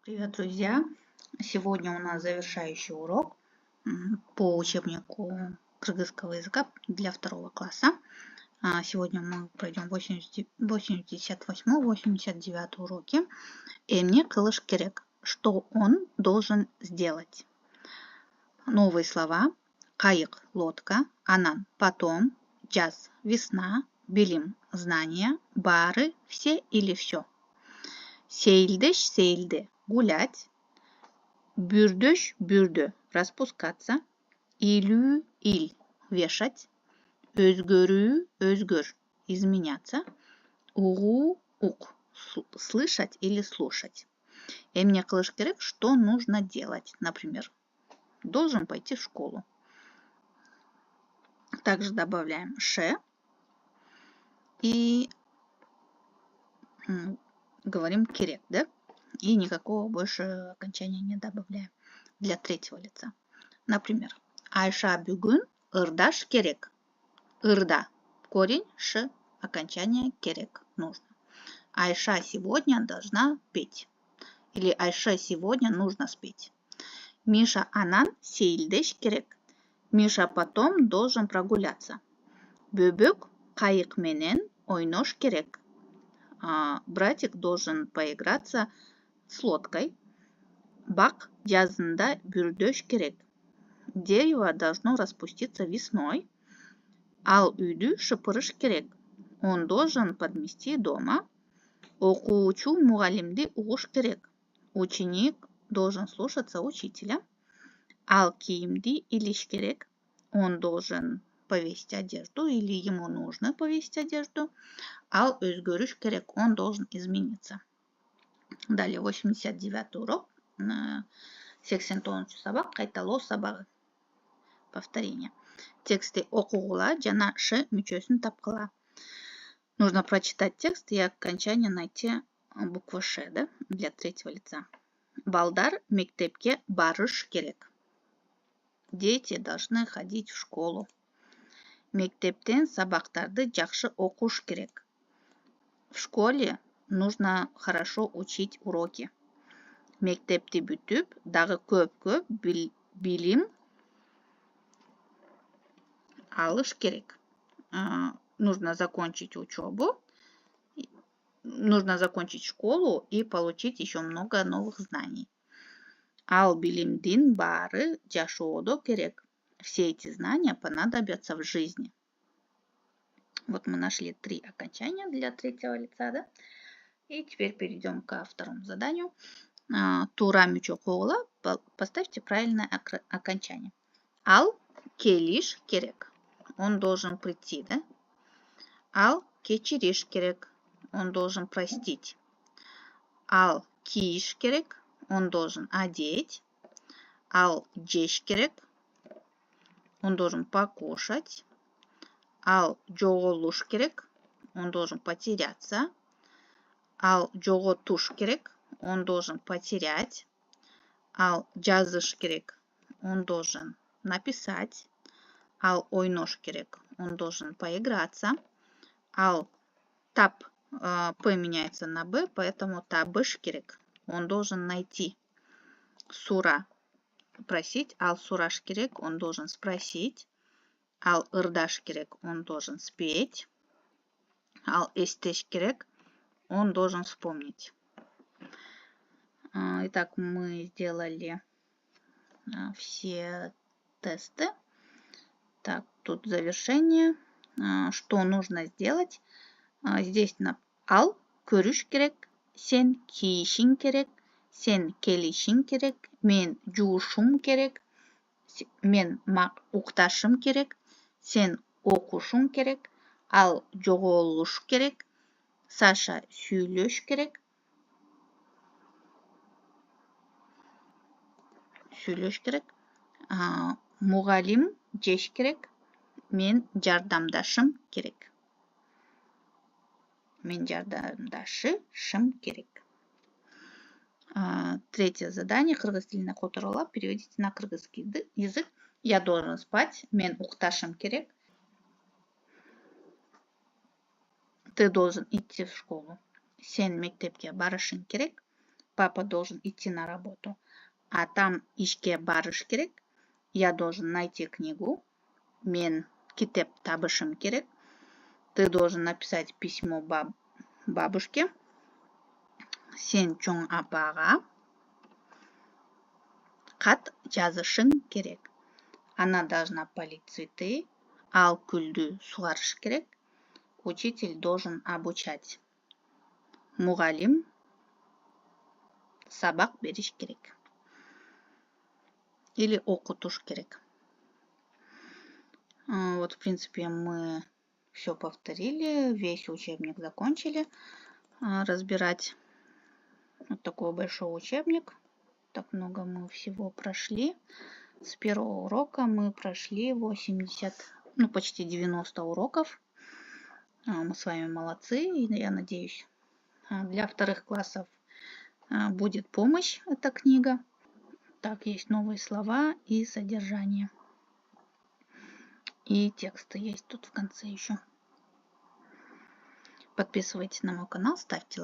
Привет, друзья! Сегодня у нас завершающий урок по учебнику кыргызского языка для 2 класса. Сегодня мы пройдем 88-89 уроки. Эмне кылыш керек. Что он должен сделать? Новые слова. Кайык, лодка. Анан, потом. Жаз, весна. Билим, знание. Бары, все или все. Сейлдеш, сейлде, гулять. Бюрдөш, бюрдө, распускаться. Илю, иль, вешать. Өзгөрүү, өзгөр, изменяться. Угу, ук, слышать или слушать. Эмне кылыш керек, что нужно делать. Например, должен пойти в школу. Также добавляем ше и говорим керек, да? И никакого больше окончания не добавляем для третьего лица. Например, Айша бүгүн ырдаш керек. Ырда. Корень ш. Окончание керек. Нужно. Айша сегодня должна петь. Или Айша сегодня нужно спеть. Миша анан сейлдеш керек. Миша потом должен прогуляться. Бөбөк кайык менен ойнош керек. Братик должен поиграться с лодкой. Бак жазында бюрдөш керек. Дерево должно распуститься весной. Ал үйдү шыпырыш керек. Он должен подмести дома. Окуучу мугалимди угуш керек. Ученик должен слушаться учителя. Ал кийимди илиш керек. Он должен повесить одежду или ему нужно повесить одежду. Ал өзгөрүш керек. Он должен измениться. Далее 89 урок. 89 сабак. Кайталоо сабагы. Повторение. Тексты окугула жана ш мүчөсүн тапкыла. Нужно прочитать текст и окончание найти букву ш, да, для третьего лица. Балдар мектепке барыш керек. Дети должны ходить в школу. Мектептен сабактарды жакшы окуш керек. В школе нужно хорошо учить уроки. Мектепти бүтүп, дагы көп билим алыш керек. Нужно закончить учебу, нужно закончить школу и получить еще много новых знаний. Ал билимдин бары жашоодо керек. Все эти знания понадобятся в жизни. Вот мы нашли 3 окончания для третьего лица, да? И теперь перейдем ко второму заданию. Тура мүчө коула, поставьте правильное окончание. Ал келиш керек. Он должен прийти, да? Ал кечириш керек. Он должен простить. Ал кийиш керек. Он должен одеть. Ал жеш керек. Он должен покушать. Ал жоголуш керек. Он должен потеряться. Ал жоготуш керек. Он должен потерять. Ал жазыш керек. Он должен написать. Ал ойнош керек. Он должен поиграться. Ал тап п меняется на б, поэтому табыш керек. Он должен найти. Сура просить. Ал сураш керек. Он должен спросить. Ал ырдаш керек. Он должен спеть. Ал эстеш керек. Он должен вспомнить. Итак, мы сделали все тесты. Так, тут завершение. Что нужно сделать? Здесь на ал көрүш керек, сен кийишиң керек, сен келишиң керек, мен жуушум керек, мен укташым керек, сен окушуң керек, ал жоголуш керек, Саша сүйлөш керек. Мугалим жеш керек, мен жардамдашым керек. Третье задание. Кыргыз тилине которула. Переведите на кыргызский язык. Я должен спать. Мен укташым керек. Ты должен идти в школу. Сен мектепке барышың керек. папа должен идти на работу. А там ишке барыш керек. Я должен найти книгу. Мен китеп табышым керек. Ты должен написать письмо бабушке. Сен чоң апаға хат жазышың керек. Она должна полить цветы. Ал гүлді суғарыш керек. Учитель должен обучать. Мұғалим сабақ беріш керек. Или оқытуш керек. Вот, в принципе, мы все повторили. Весь учебник закончили разбирать. Вот такой большой учебник. Так много мы всего прошли. С первого урока мы прошли 80, почти 90 уроков. Мы с вами молодцы. И я надеюсь, для вторых классов будет помощь эта книга. Так, есть новые слова и содержание. И тексты есть тут в конце еще. Подписывайтесь на мой канал, ставьте лайк.